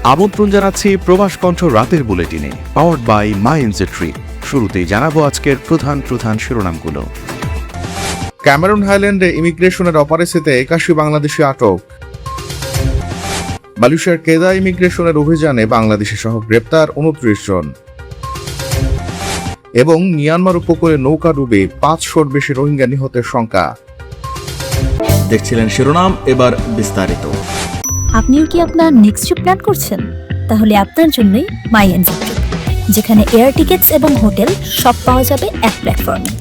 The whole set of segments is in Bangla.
আমন্ত্রণ জানাচ্ছি প্রবাস কণ্ঠ রাতের বুলেটিনে, পাওয়ার্ড বাই মাই ট্রিপ। শুরুতেই জানাবো আজকের প্রধান প্রধান শিরোনামগুলো। ক্যামেরুন হাইল্যান্ডে ইমিগ্রেশনের অপারেশিতে 81 বাংলাদেশি আটক। মালয়েশিয়ার কেদা ইমিগ্রেশনের অভিযানে বাংলাদেশি সহ গ্রেপ্তার 29 জন। এবং মিয়ানমার উপকূলে নৌকা ডুবে 500-র বেশি রোহিঙ্গা নিহতের শঙ্কা। দেখছিলেন শিরোনাম, এবার বিস্তারিত। আপনিও কি আপনার নেক্সট ট্রিপ প্ল্যান করছেন? তাহলে আপনার জন্যই মাই ট্রিপ, যেখানে এয়ার টিকেটস এবং হোটেল সব পাওয়া যাবে এক প্ল্যাটফর্মে,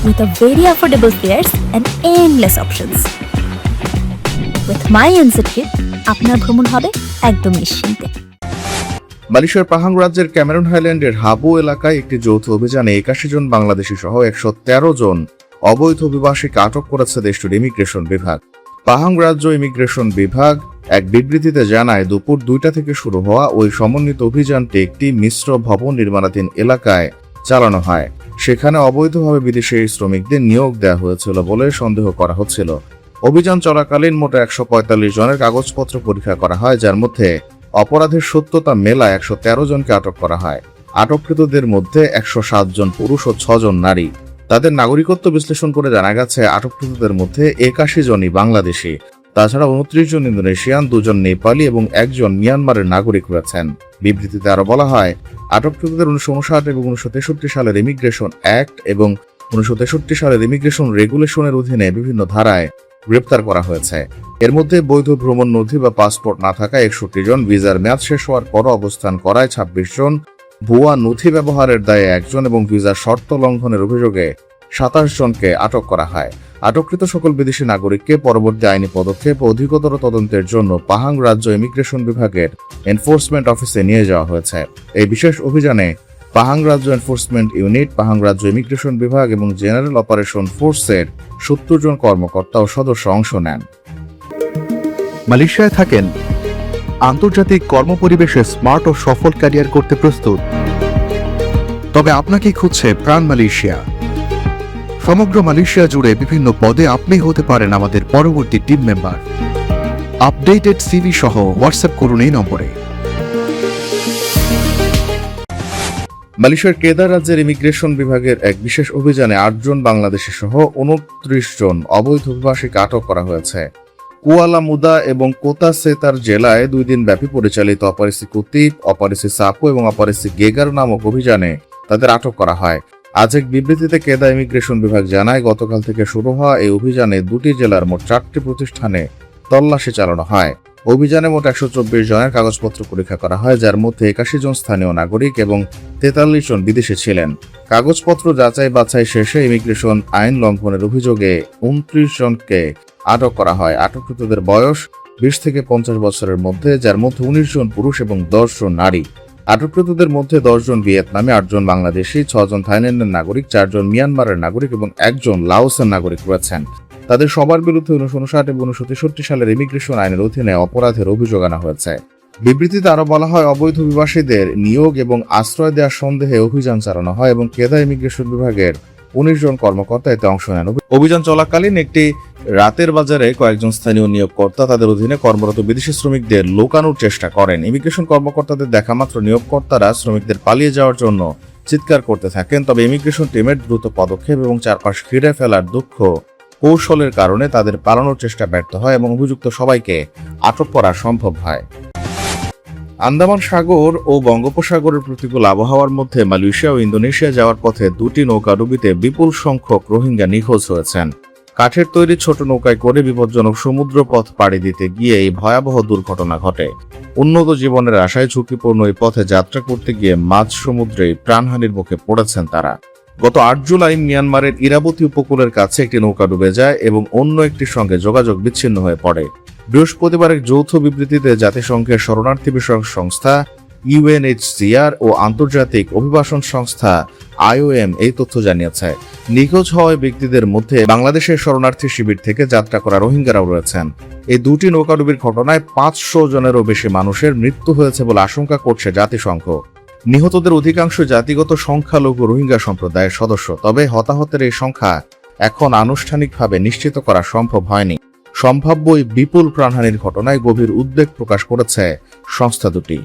with a very affordable fares and endless options. With my trip আপনার ভ্রমণ হবে একদম নিশ্চিন্তে। মালয়েশিয়ার পাহাং রাজ্যের ক্যামেরুন হাইল্যান্ডের হাবু এলাকায় একটি যৌথ অভিযানে 81 জন বাংলাদেশি সহ 113 জন অবৈধ অভিবাসীকে আটক করেছে দেশটির ইমিগ্রেশন বিভাগ। পাহাং রাজ্য ইমিগ্রেশন বিভাগ এক বিবৃতিতে জানায়, দুপুর 2টা থেকে শুরু হওয়া ওই সমন্বিত অভিযানটি একটি মিশ্র ভবন নির্মাণাধীন এলাকায় চালানো হয়। সেখানে অবৈধভাবে বিদেশি শ্রমিকদের নিয়োগ দেওয়া হয়েছিল বলে সন্দেহ করা হচ্ছিল। অভিযান চলাকালীন মোট 145 জনের কাগজপত্র পরীক্ষা করা হয়, যার মধ্যে অপরাধের সত্যতা মেলায় 113 জনকে আটক করা হয়। আটককৃতদের মধ্যে 107 জন পুরুষ ও 6 জন নারী। তাদের নাগরিকত্ব বিশ্লেষণ করে জানা গেছে, আটককৃতদের মধ্যে 81 জনই বাংলাদেশি। তাছাড়া 29 জন ইন্দোনেশিয়ান, 2 জন নেপালি এবং 1 জন মিয়ানমারের নাগরিক রয়েছেন। বিবৃতিতে আরো বলা হয়, আটককৃতদের 1959 এবং 1963 সালের ইমিগ্রেশন অ্যাক্ট এবং 1963 সালের ইমিগ্রেশন রেগুলেশনের অধীনে বিভিন্ন ধারায় গ্রেপ্তার করা হয়েছে। এর মধ্যে বৈধ ভ্রমণ নথি বা পাসপোর্ট না থাকা 61 জন, ভিসার মেয়াদ শেষ হওয়ার পরও অবস্থান করায় 26 জন, ভুয়া নথি ব্যবহারের দায়ে 1 জন এবং ভিসার শর্ত লঙ্ঘনের অভিযোগে 27 জনকে আটক করা হয়। আটককৃত সকল বিদেশি নাগরিককে পরবর্তী আইনি পদক্ষেপ ও অধিকতর তদন্তের জন্য পাহাং রাজ্য ইমিগ্রেশন বিভাগের এনফোর্সমেন্ট অফিসে নিয়ে যাওয়া হয়েছে। এই বিশেষ অভিযানে পাহাং রাজ্য এনফোর্সমেন্ট ইউনিট, পাহাং রাজ্য ইমিগ্রেশন বিভাগ এবং জেনারেল অপারেশন ফোর্সের 70 জন কর্মকর্তা ও সদস্য অংশ নেন। মালয়েশিয়ায় থাকেন, আন্তর্জাতিক কর্মপরিবেশে স্মার্ট ও সফল ক্যারিয়ার করতে প্রস্তুত? তবে আপনাকে খুঁজছে প্রাণ মালয়েশিয়া। সমগ্র মালয়েশিয়া জুড়ে বিভিন্ন পদে আপনি হতে পারেন আমাদের পরবর্তী টিম মেম্বার। আপডেটেড সিভি সহ হোয়াটসঅ্যাপ করুন এই নম্বরে। মালয়েশিয়ার কেদা রাজ্যের ইমিগ্রেশন বিভাগের এক বিশেষ অভিযানে 8 জন বাংলাদেশি সহ 29 জন অবৈধ অভিবাসীকে আটক করা হয়েছে। কুয়ালা মুদা এবং কোতা সেতার জেলায় 2 দিন ব্যাপী পরিচালিত অপারেশন কুতিপ, অপারেশন সাপো এবং অপারেশন গেগার নামক অভিযানে তাদের আটক করা হয়। আজ এক বিবৃতিতে কেদা ইমিগ্রেশন বিভাগ জানায়, গতকাল থেকে শুরু হওয়া এই অভিযানে 2টি জেলার মোট 4টি প্রতিষ্ঠানে তল্লাশি চালানো হয়। অভিযানে মোট 124 জনের কাগজপত্র পরীক্ষা করা হয়, যার মধ্যে 81 জন স্থানীয় নাগরিক এবং 43 জন বিদেশি ছিলেন। কাগজপত্র যাচাই বাছাই শেষে ইমিগ্রেশন আইন লঙ্ঘনের অভিযোগে 29 জনকে আটক করা হয়। আটককৃতদের বয়স 20 থেকে 50 বছরের মধ্যে, যার মধ্যে 19 জন পুরুষ এবং 10 জন নারী। আটককৃতদের মধ্যে 10 জন ভিয়েতনামী, 8 জন বাংলাদেশি, 6 জন থাইল্যান্ডের নাগরিক, 4 জন মিয়ানমারের নাগরিক এবং 1 জন লাওসের নাগরিক রয়েছেন। তাদের সবার বিরুদ্ধে 1959 এবং 1963 সালের ইমিগ্রেশন আইনের অধীনে অপরাধের অভিযোগ আনা হয়েছে। বিবৃতিতে আরো বলা হয়, অবৈধ অভিবাসীদের নিয়োগ এবং আশ্রয় দেওয়ার সন্দেহে অভিযান চালানো হয় এবং কেদা ইমিগ্রেশন বিভাগের 19 জন কর্মকর্তা এতে অংশ নেন। অভিযান চলাকালীন একটি রাতের বাজারে কয়েকজন স্থানীয় নিয়োগকর্তা তাদের অধীনে কর্মরত বিদেশি শ্রমিকদের লুকানোর চেষ্টা করেন। ইমিগ্রেশন কর্মকর্তাদের দেখামাত্র নিয়োগকর্তারা শ্রমিকদের পালিয়ে যাওয়ার জন্য চিৎকার করতে থাকেন। তবে ইমিগ্রেশন টিমের দ্রুত পদক্ষেপ এবং চারপাশ ঘিরে ফেলার দক্ষ কৌশলের কারণে তাদের পালানোর চেষ্টা ব্যর্থ হয় এবং অভিযুক্ত সবাইকে আটক করা সম্ভব হয়। আন্দামান সাগর ও বঙ্গোপসাগরের প্রতিকূল আবহাওয়ার মধ্যে মালয়েশিয়া ও ইন্দোনেশিয়া যাওয়ার পথে 2টি নৌকাডুবিতে বিপুল সংখ্যক রোহিঙ্গা নিখোঁজ হয়েছেন। কাঠের তৈরি ছোট নৌকায় করে বিপজ্জনক সমুদ্র পথ পাড়ি দিতে গিয়ে এই ভয়াবহ দুর্ঘটনা ঘটে। উন্নত জীবনের আশায় ঝুঁকিপূর্ণ এই পথে যাত্রা করতে গিয়ে মাঝ সমুদ্রে প্রাণহানির মুখে পড়েছেন তারা। গত 8 জুলাই মিয়ানমারের ইরাবতী উপকূলের কাছে একটি নৌকা ডুবে যায় এবং অন্য একটির সঙ্গে যোগাযোগ বিচ্ছিন্ন হয়ে পড়ে। বৃহস্পতিবার এক যৌথ বিবৃতিতে জাতিসংঘের শরণার্থী বিষয়ক সংস্থা UNHCR ও আন্তর্জাতিক অভিবাসন সংস্থা IOM এই তথ্য জানিয়েছে। নিখোঁজ হওয়া ব্যক্তিদের মধ্যে বাংলাদেশের শরণার্থী শিবির থেকে যাত্রা করা রোহিঙ্গারাও রয়েছেন। এই 2টি নৌকাডুবির ঘটনায় 500 জনেরও বেশি মানুষের মৃত্যু হয়েছে বলে আশঙ্কা করছে জাতিসংঘ। নিহতদের অধিকাংশ জাতিগত সংখ্যালঘু রোহিঙ্গা সম্প্রদায়ের সদস্য। তবে হতাহতের এই সংখ্যা এখন আনুষ্ঠানিকভাবে নিশ্চিত করা সম্ভব হয়নি। সম্ভাব্য এই বিপুল প্রাণহানির ঘটনায় গভীর উদ্বেগ প্রকাশ করেছে সংস্থা দুটি।